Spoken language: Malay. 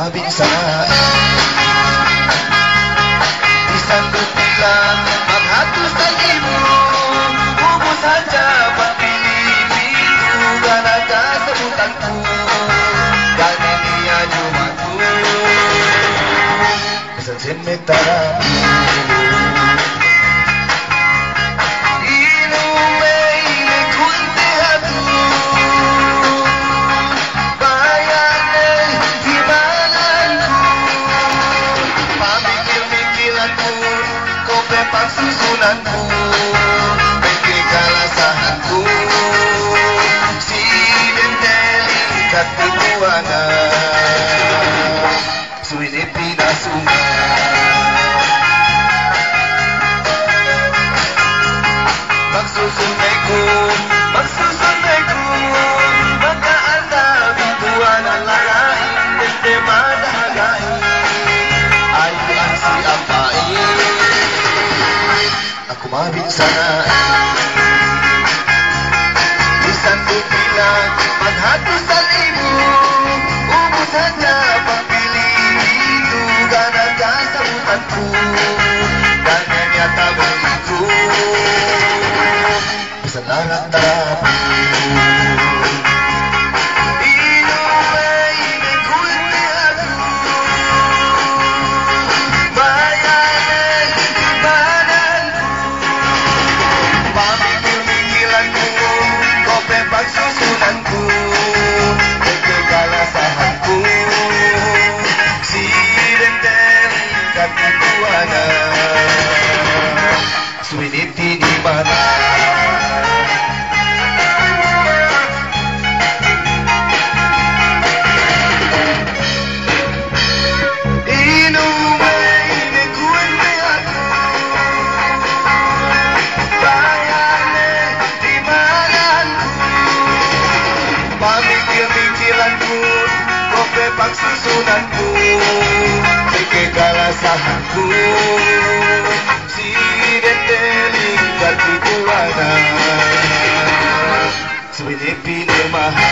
mabing sana disambut bilang menghatus dan ibu kubus saja berpilih itu ganaga sebutanku dan ini ajumanku kesensin metaramu susunanku, peganglah sahanku, si dendeli kati buana, suini pindah sungai. Maksusun mekun, maka anda bibuana lain, dende madagai, ayu ansi apai. Aku mabing sana disambut bilang menghatusan ibu ubus saja pemilih itu ganaga sambutanku dan ternyata begitu pesan terapi susunanku, peganglah sahanku, si dendeli kati buana, suiniti di mana? Susunanku, peganglah sahanku, si dendeli kati buana, suini pindah mahal.